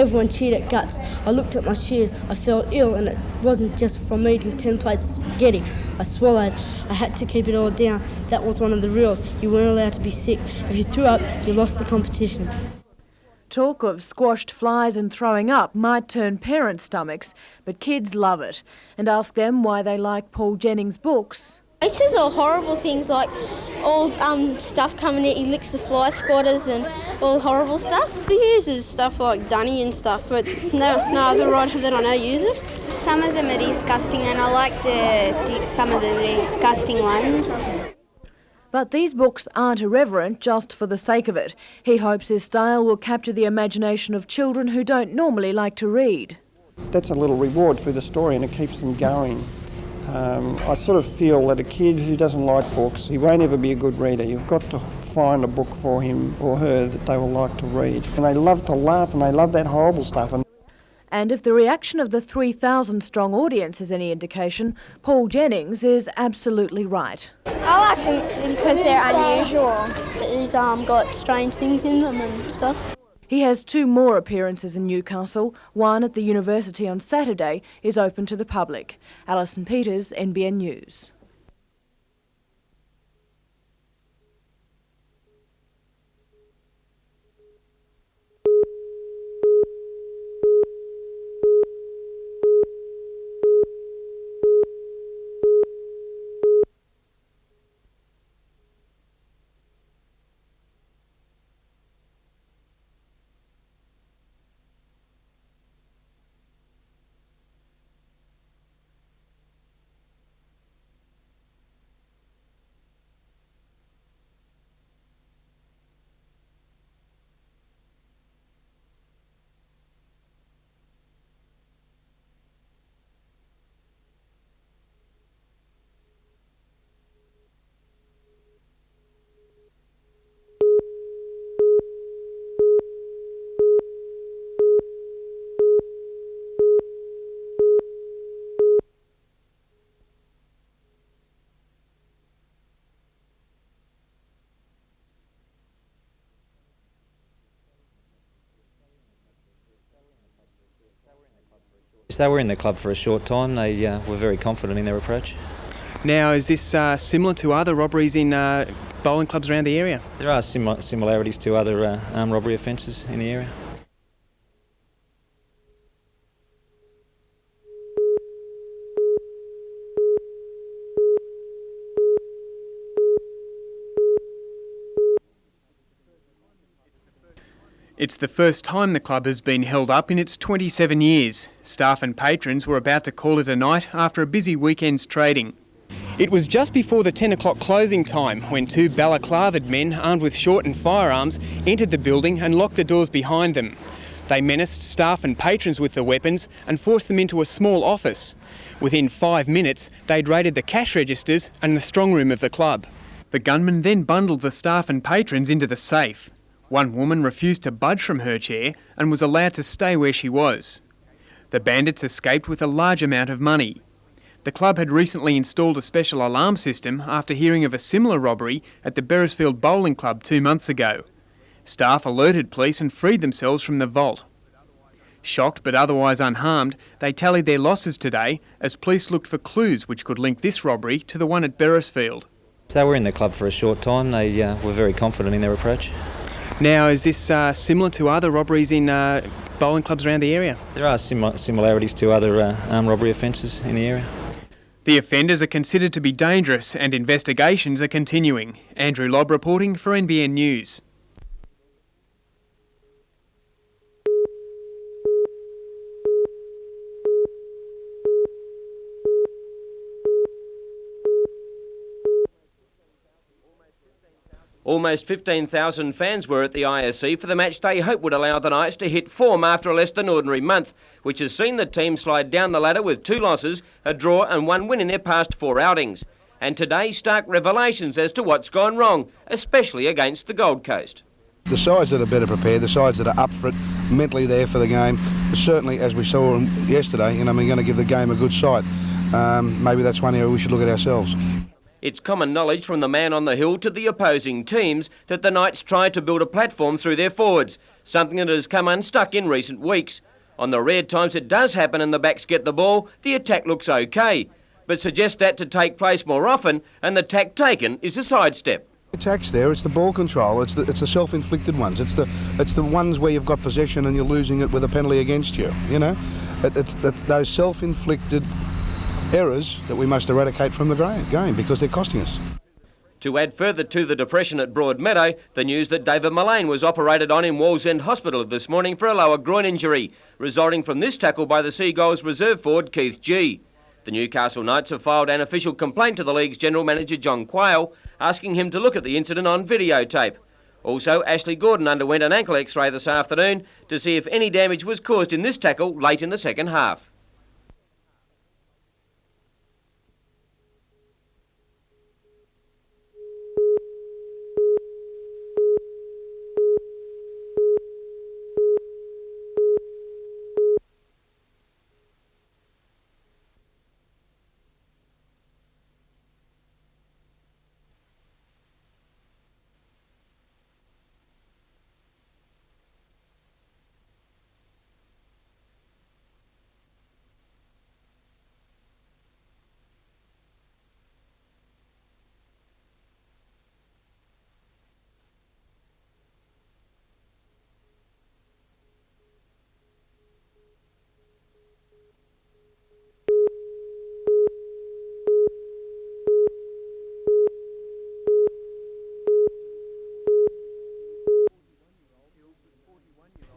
Everyone cheered at guts. I looked at my shears. I felt ill, and it wasn't just from eating 10 plates of spaghetti. I swallowed. I had to keep it all down. That was one of the rules. You weren't allowed to be sick. If you threw up, you lost the competition. Talk of squashed flies and throwing up might turn parents' stomachs, but kids love it. And ask them why they like Paul Jennings' books. He says all horrible things like all stuff coming in, he licks the fly squatters and all horrible stuff. He uses stuff like dunny and stuff, but no other writer that I know uses. Some of them are disgusting and I like some of the disgusting ones. But these books aren't irreverent just for the sake of it. He hopes his style will capture the imagination of children who don't normally like to read. That's a little reward through the story and it keeps them going. I sort of feel that a kid who doesn't like books, he won't ever be a good reader. You've got to find a book for him or her that they will like to read. And they love to laugh and they love that horrible stuff. And if the reaction of the 3,000-strong audience is any indication, Paul Jennings is absolutely right. I like them because they're unusual. He's got strange things in them and stuff. He has 2 more appearances in Newcastle. One at the university on Saturday is open to the public. Alison Peters, NBN News. They were in the club for a short time. They were very confident in their approach. Now, is this similar to other robberies in bowling clubs around the area? There are similarities to other armed robbery offences in the area. It's the first time the club has been held up in its 27 years. Staff and patrons were about to call it a night after a busy weekend's trading. It was just before the 10 o'clock closing time when 2 balaclavaed men armed with shortened firearms entered the building and locked the doors behind them. They menaced staff and patrons with the weapons and forced them into a small office. Within 5 minutes, they'd raided the cash registers and the strong room of the club. The gunmen then bundled the staff and patrons into the safe. One woman refused to budge from her chair and was allowed to stay where she was. The bandits escaped with a large amount of money. The club had recently installed a special alarm system after hearing of a similar robbery at the Beresfield Bowling Club 2 months ago. Staff alerted police and freed themselves from the vault. Shocked but otherwise unharmed, they tallied their losses today as police looked for clues which could link this robbery to the one at Beresfield. They were in the club for a short time. They were very confident in their approach. Now, is this similar to other robberies in bowling clubs around the area? There are similarities to other armed robbery offences in the area. The offenders are considered to be dangerous and investigations are continuing. Andrew Lobb reporting for NBN News. Almost 15,000 fans were at the ISC for the match they hope would allow the Knights to hit form after a less than ordinary month, which has seen the team slide down the ladder with 2 losses, a draw and 1 win in their past 4 outings. And today, stark revelations as to what's gone wrong, especially against the Gold Coast. The sides that are better prepared, the sides that are up for it, mentally there for the game, certainly as we saw yesterday, we're going to give the game a good sight. Maybe that's one area we should look at ourselves. It's common knowledge from the man on the hill to the opposing teams that the Knights tried to build a platform through their forwards, something that has come unstuck in recent weeks. On the rare times it does happen and the backs get the ball, the attack looks okay. But suggest that to take place more often and the tack taken is a sidestep. Attacks there, it's the ball control, it's the self-inflicted ones, it's the ones where you've got possession and you're losing it with a penalty against you, you know? It's those self-inflicted errors that we must eradicate from the game because they're costing us. To add further to the depression at Broadmeadow, the news that David Mullane was operated on in Wallsend Hospital this morning for a lower groin injury, resulting from this tackle by the Seagulls reserve forward Keith G. The Newcastle Knights have filed an official complaint to the league's general manager John Quayle, asking him to look at the incident on videotape. Also, Ashley Gordon underwent an ankle x-ray this afternoon to see if any damage was caused in this tackle late in the second half.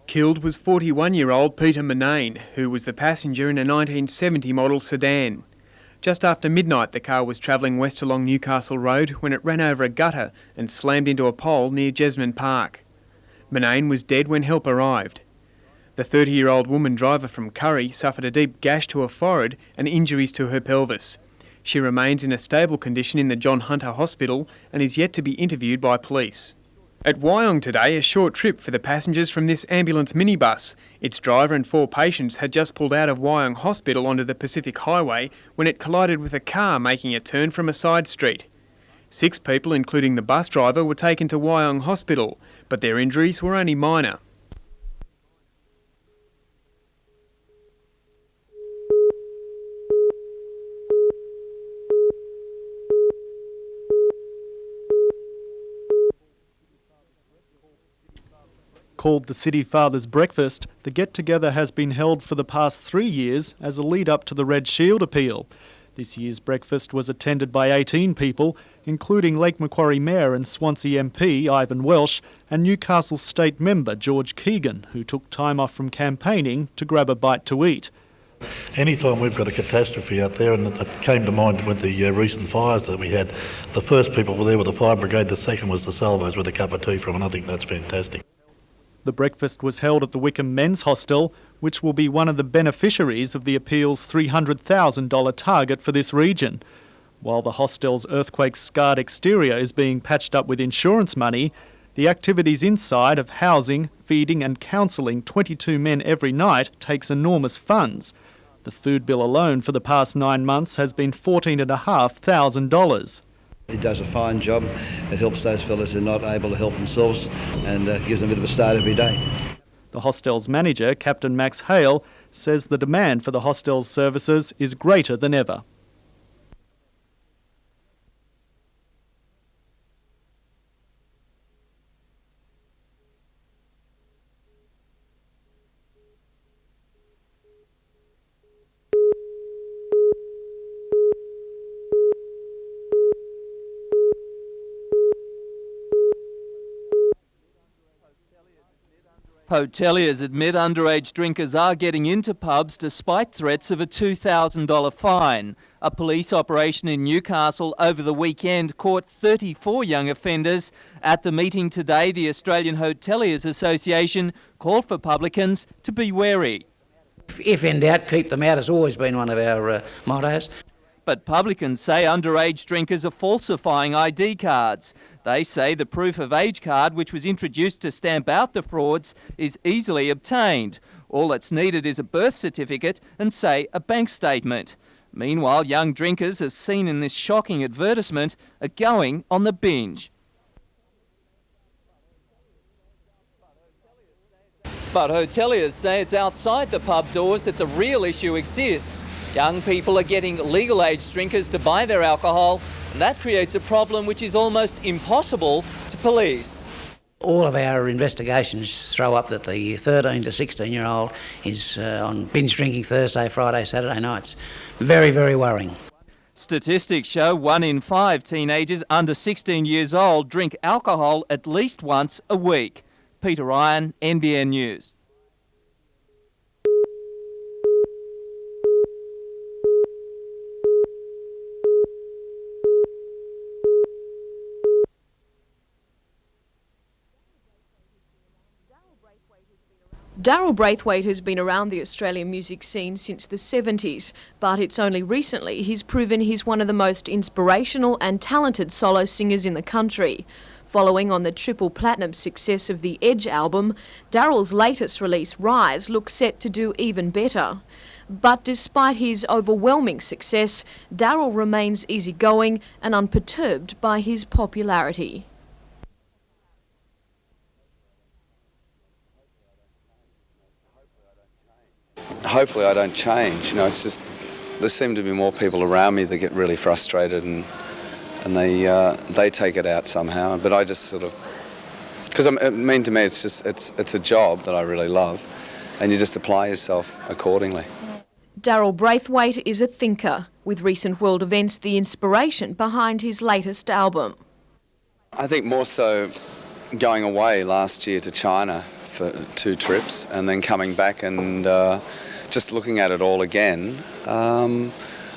Killed was 41-year-old Peter Manane, who was the passenger in a 1970 model sedan. Just after midnight, the car was travelling west along Newcastle Road when it ran over a gutter and slammed into a pole near Jesmond Park. Manane was dead when help arrived. The 30-year-old woman driver from Curry suffered a deep gash to her forehead and injuries to her pelvis. She remains in a stable condition in the John Hunter Hospital and is yet to be interviewed by police. At Wyong today, a short trip for the passengers from this ambulance minibus. Its driver and 4 patients had just pulled out of Wyong Hospital onto the Pacific Highway when it collided with a car making a turn from a side street. 6 people, including the bus driver, were taken to Wyong Hospital, but their injuries were only minor. Called the City Fathers Breakfast, the get-together has been held for the past 3 years as a lead-up to the Red Shield appeal. This year's breakfast was attended by 18 people, including Lake Macquarie Mayor and Swansea MP Ivan Welsh and Newcastle State Member George Keegan, who took time off from campaigning to grab a bite to eat. Anytime we've got a catastrophe out there, and that came to mind with the recent fires that we had, the first people were there with the fire brigade, the second was the salvos with a cup of tea from, and I think that's fantastic. The breakfast was held at the Wickham Men's Hostel, which will be one of the beneficiaries of the appeal's $300,000 target for this region. While the hostel's earthquake-scarred exterior is being patched up with insurance money, the activities inside of housing, feeding and counselling 22 men every night takes enormous funds. The food bill alone for the past 9 months has been $14,500. He does a fine job. It helps those fellas who are not able to help themselves and gives them a bit of a start every day. The hostel's manager, Captain Max Hale, says the demand for the hostel's services is greater than ever. Hoteliers admit underage drinkers are getting into pubs despite threats of a $2,000 fine. A police operation in Newcastle over the weekend caught 34 young offenders. At the meeting today, the Australian Hoteliers Association called for publicans to be wary. If in doubt, keep them out has always been one of our mottos. But publicans say underage drinkers are falsifying ID cards. They say the proof of age card, which was introduced to stamp out the frauds, is easily obtained. All that's needed is a birth certificate and, say, a bank statement. Meanwhile, young drinkers, as seen in this shocking advertisement, are going on the binge. But hoteliers say it's outside the pub doors that the real issue exists. Young people are getting legal age drinkers to buy their alcohol, and that creates a problem which is almost impossible to police. All of our investigations throw up that the 13 to 16-year-old is on binge drinking Thursday, Friday, Saturday nights. Very, very worrying. Statistics show 1 in 5 teenagers under 16 years old drink alcohol at least once a week. Peter Ryan, NBN News. Daryl Braithwaite has been around the Australian music scene since the 70s, but it's only recently he's proven he's one of the most inspirational and talented solo singers in the country. Following on the triple platinum success of the Edge album, Daryl's latest release, Rise, looks set to do even better. But despite his overwhelming success, Daryl remains easygoing and unperturbed by his popularity. Hopefully I don't change. You know, it's just there seem to be more people around me that get really frustrated and they take it out somehow. But I just sort of, because to me it's a job that I really love, and you just apply yourself accordingly. Daryl Braithwaite is a thinker, with recent world events the inspiration behind his latest album. I think more so going away last year to China for 2 trips and then coming back and just looking at it all again.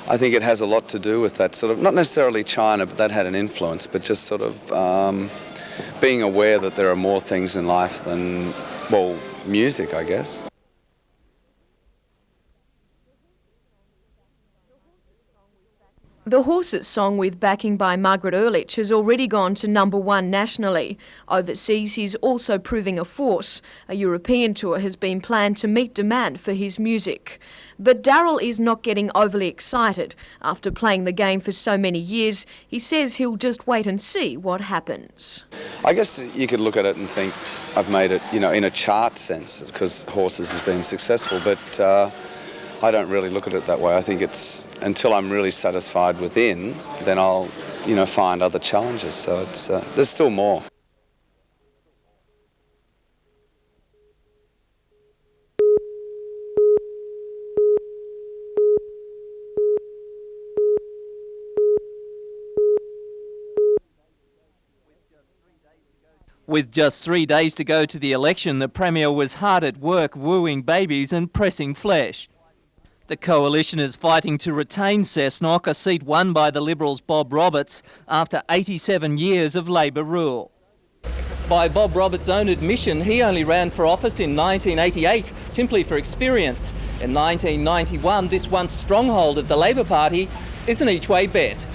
I think it has a lot to do with that sort of, not necessarily China, but that had an influence, but just sort of being aware that there are more things in life than, well, music, I guess. The Horses song, with backing by Margaret Ehrlich, has already gone to #1 nationally. Overseas, he's also proving a force. A European tour has been planned to meet demand for his music. But Daryl is not getting overly excited. After playing the game for so many years, he says he'll just wait and see what happens. I guess you could look at it and think I've made it, you know, in a chart sense, because Horses has been successful, but I don't really look at it that way. I think it's until I'm really satisfied within, then I'll, you know, find other challenges. So it's there's still more. With just 3 days to go to the election, the Premier was hard at work wooing babies and pressing flesh. The coalition is fighting to retain Cessnock, a seat won by the Liberals' Bob Roberts after 87 years of Labor rule. By Bob Roberts' own admission, he only ran for office in 1988, simply for experience. In 1991, this once stronghold of the Labor Party is an each-way bet.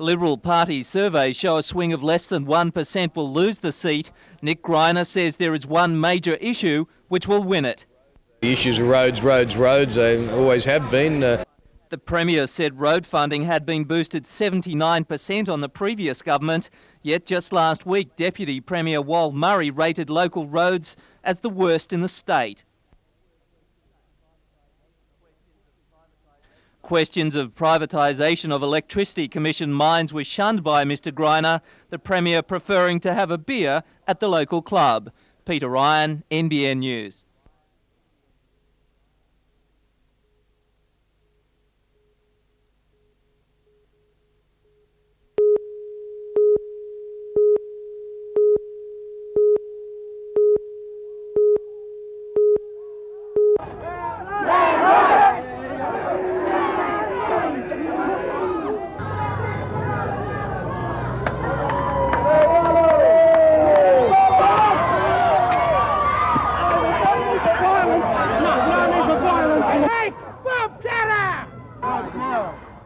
Liberal Party surveys show a swing of less than 1% will lose the seat. Nick Greiner says there is one major issue which will win it. The issues are roads, roads, roads. They always have been. The Premier said road funding had been boosted 79% on the previous government, yet just last week Deputy Premier Wal Murray rated local roads as the worst in the state. Questions of privatisation of Electricity Commission mines were shunned by Mr Greiner, the Premier preferring to have a beer at the local club. Peter Ryan, NBN News.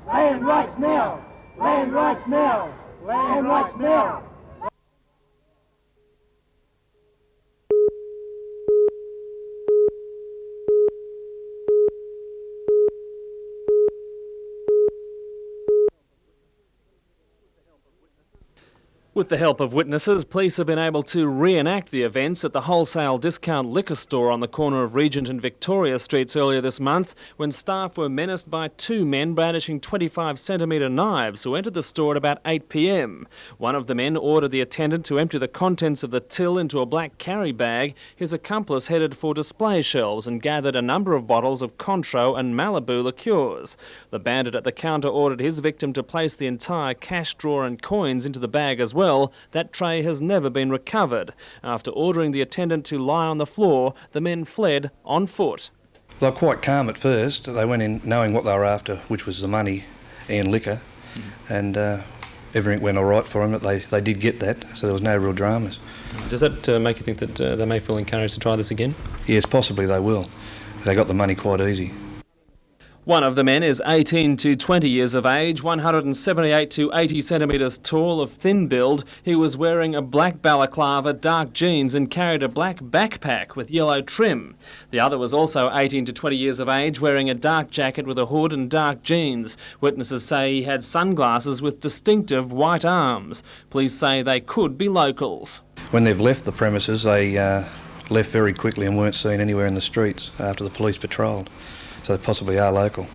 Land rights now! Land rights now! Land rights now! With the help of witnesses, police have been able to reenact the events at the wholesale discount liquor store on the corner of Regent and Victoria Streets earlier this month, when staff were menaced by two men brandishing 25-centimetre knives who entered the store at about 8 p.m. One of the men ordered the attendant to empty the contents of the till into a black carry bag. His accomplice headed for display shelves and gathered a number of bottles of Cointreau and Malibu liqueurs. The bandit at the counter ordered his victim to place the entire cash drawer and coins into the bag as well. That tray has never been recovered. After ordering the attendant to lie on the floor, the men fled on foot. They were quite calm at first. They went in knowing what they were after, which was the money and liquor, and everything went all right for them. They did get that, so there was no real dramas. Does that make you think that they may feel encouraged to try this again? Yes, possibly they will. They got the money quite easy. One of the men is 18 to 20 years of age, 178 to 80 centimetres tall, of thin build. He was wearing a black balaclava, dark jeans and carried a black backpack with yellow trim. The other was also 18 to 20 years of age, wearing a dark jacket with a hood and dark jeans. Witnesses say he had sunglasses with distinctive white arms. Police say they could be locals. When they've left the premises, they left very quickly and weren't seen anywhere in the streets after the police patrolled. So they possibly are local.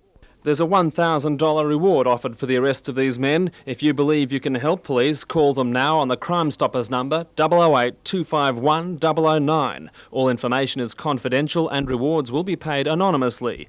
There's a $1,000 reward offered for the arrest of these men. If you believe you can help police, call them now on the Crime Stoppers number 008 251 009. All information is confidential and rewards will be paid anonymously.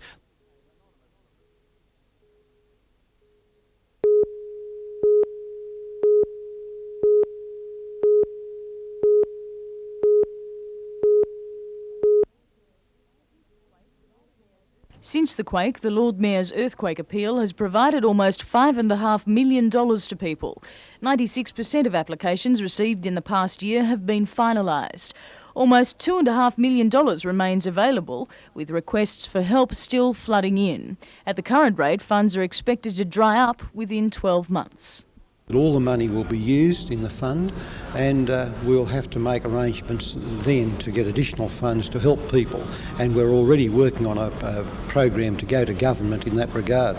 Since the quake, the Lord Mayor's earthquake appeal has provided almost $5.5 million to people. 96% of applications received in the past year have been finalised. Almost $2.5 million remains available, with requests for help still flooding in. At the current rate, funds are expected to dry up within 12 months. All the money will be used in the fund, and we'll have to make arrangements then to get additional funds to help people, and we're already working on a program to go to government in that regard.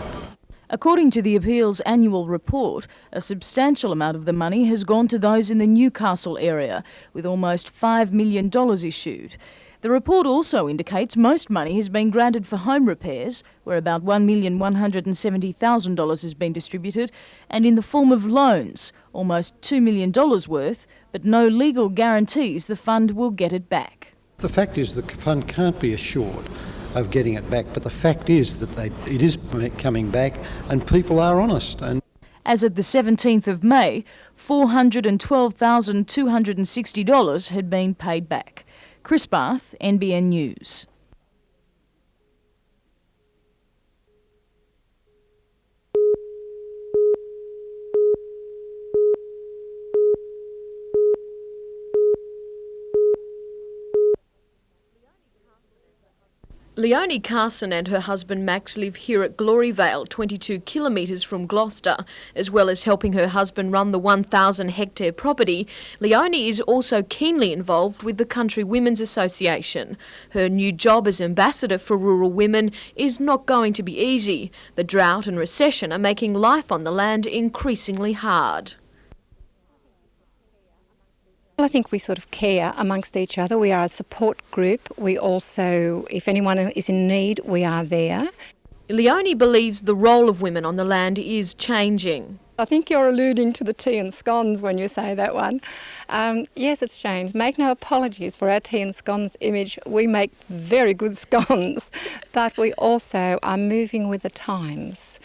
According to the appeal's annual report, a substantial amount of the money has gone to those in the Newcastle area, with almost $5 million issued. The report also indicates most money has been granted for home repairs, where about $1,170,000 has been distributed, and in the form of loans, almost $2 million worth, but no legal guarantees the fund will get it back. The fact is the fund can't be assured of getting it back, but the fact is that it is coming back and people are honest. And as of the 17th of May, $412,260 had been paid back. Chris Barth, NBN News. Leonie Carson and her husband Max live here at Gloryvale, 22 kilometres from Gloucester. As well as helping her husband run the 1,000-hectare property, Leonie is also keenly involved with the Country Women's Association. Her new job as ambassador for rural women is not going to be easy. The drought and recession are making life on the land increasingly hard. I think we sort of care amongst each other. We are a support group. We also, if anyone is in need, we are there. Leonie believes the role of women on the land is changing. I think you're alluding to the tea and scones when you say that one. Yes, it's changed. Make no apologies for our tea and scones image. We make very good scones, but we also are moving with the times.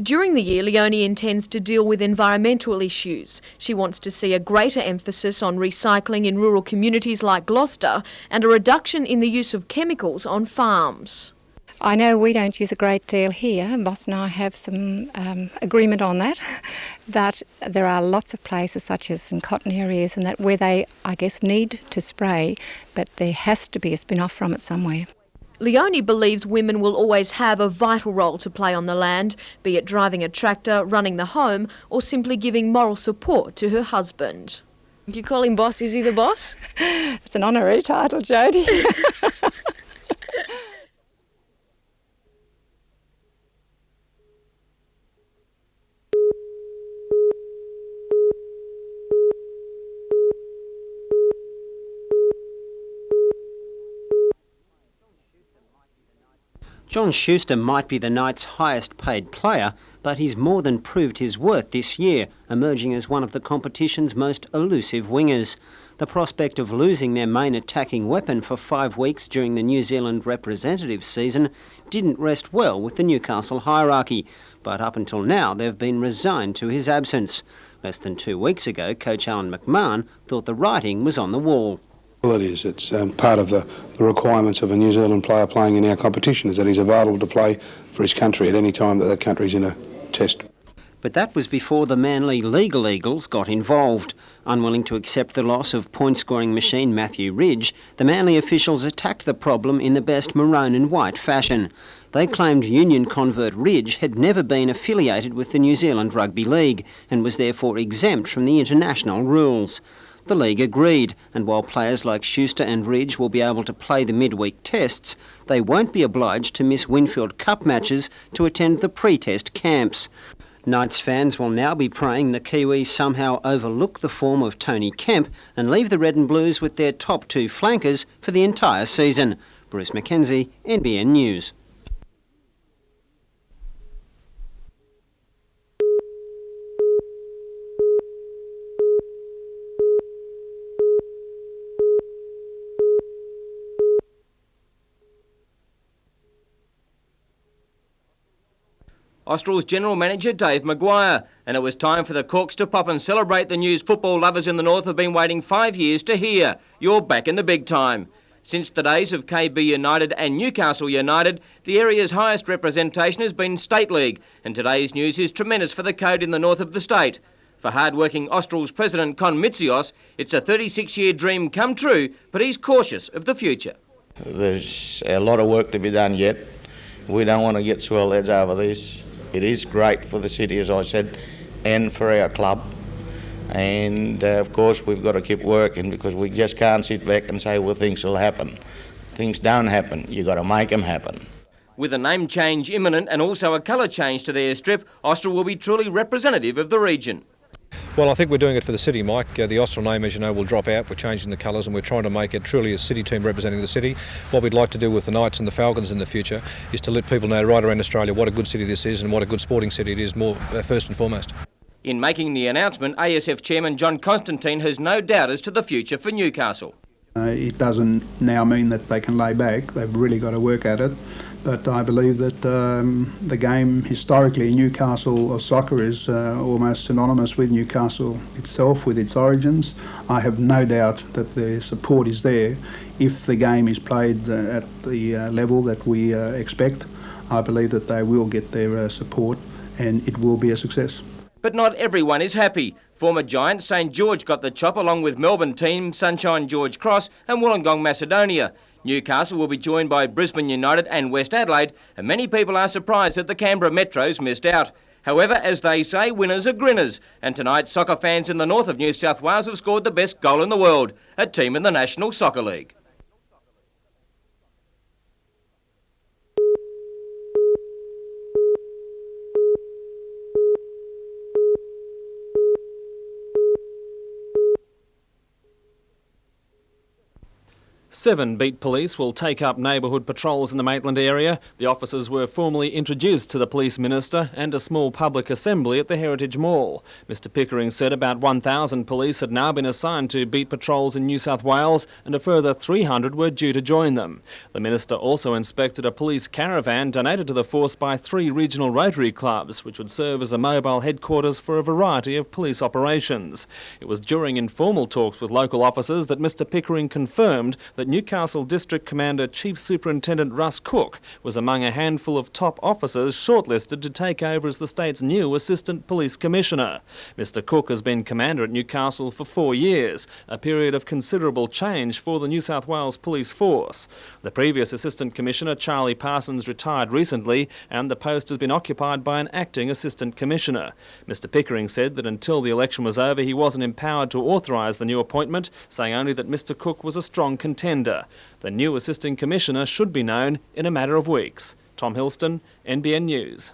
During the year, Leonie intends to deal with environmental issues. She wants to see a greater emphasis on recycling in rural communities like Gloucester and a reduction in the use of chemicals on farms. I know we don't use a great deal here. Boss and I have some agreement on that, but there are lots of places such as in cotton areas and that where they, I guess, need to spray, but there has to be a spin-off from it somewhere. Leonie believes women will always have a vital role to play on the land, be it driving a tractor, running the home, or simply giving moral support to her husband. You call him boss, is he the boss? It's an honorary title, Jodie. John Schuster might be the Knights' highest paid player, but he's more than proved his worth this year, emerging as one of the competition's most elusive wingers. The prospect of losing their main attacking weapon for 5 weeks during the New Zealand representative season didn't rest well with the Newcastle hierarchy, but up until now they've been resigned to his absence. Less than 2 weeks ago, coach Alan McMahon thought the writing was on the wall. Well, it is. It's part of the requirements of a New Zealand player playing in our competition is that he's available to play for his country at any time that country's in a test. But that was before the Manly legal eagles got involved. Unwilling to accept the loss of point-scoring machine Matthew Ridge, the Manly officials attacked the problem in the best maroon and white fashion. They claimed union convert Ridge had never been affiliated with the New Zealand Rugby League and was therefore exempt from the international rules. The league agreed, and while players like Schuster and Ridge will be able to play the midweek tests, they won't be obliged to miss Winfield Cup matches to attend the pre-test camps. Knights fans will now be praying the Kiwis somehow overlook the form of Tony Kemp and leave the Red and Blues with their top 2 flankers for the entire season. Bruce McKenzie, NBN News. Austral's General Manager Dave Maguire, and it was time for the Corks to pop and celebrate the news football lovers in the north have been waiting 5 years to hear. You're back in the big time. Since the days of KB United and Newcastle United, the area's highest representation has been State League, and today's news is tremendous for the code in the north of the state. For hard-working Austral's president Con Mitzios, it's a 36-year dream come true, but he's cautious of the future. There's a lot of work to be done yet. We don't want to get swelled heads over this. It is great for the city, as I said, and for our club. And of course we've got to keep working because we just can't sit back and say, well, things will happen. Things don't happen. You've got to make them happen. With a name change imminent and also a colour change to their strip, Austral will be truly representative of the region. Well, I think we're doing it for the city, Mike. The Austral name, as you know, will drop out. We're changing the colours and we're trying to make it truly a city team representing the city. What we'd like to do with the Knights and the Falcons in the future is to let people know right around Australia what a good city this is and what a good sporting city it is, first and foremost. In making the announcement, ASF Chairman John Constantine has no doubt as to the future for Newcastle. It doesn't now mean that they can lay back. They've really got to work at it. But I believe that the game historically in Newcastle of soccer is almost synonymous with Newcastle itself, with its origins. I have no doubt that the support is there. If the game is played at the level that we expect, I believe that they will get their support and it will be a success. But not everyone is happy. Former giant St George got the chop along with Melbourne team Sunshine George Cross and Wollongong Macedonia. Newcastle will be joined by Brisbane United and West Adelaide, and many people are surprised that the Canberra Metros missed out. However, as they say, winners are grinners, and tonight soccer fans in the north of New South Wales have scored the best goal in the world, a team in the National Soccer League. Seven beat police will take up neighbourhood patrols in the Maitland area. The officers were formally introduced to the Police Minister and a small public assembly at the Heritage Mall. Mr Pickering said about 1,000 police had now been assigned to beat patrols in New South Wales and a further 300 were due to join them. The Minister also inspected a police caravan donated to the force by 3 regional Rotary clubs, which would serve as a mobile headquarters for a variety of police operations. It was during informal talks with local officers that Mr Pickering confirmed that Newcastle District Commander Chief Superintendent Russ Cook was among a handful of top officers shortlisted to take over as the state's new Assistant Police Commissioner. Mr Cook has been Commander at Newcastle for 4 years, a period of considerable change for the New South Wales Police Force. The previous Assistant Commissioner, Charlie Parsons, retired recently and the post has been occupied by an acting Assistant Commissioner. Mr Pickering said that until the election was over he wasn't empowered to authorise the new appointment, saying only that Mr Cook was a strong contender. The new Assistant Commissioner should be known in a matter of weeks. Tom Hilston, NBN News.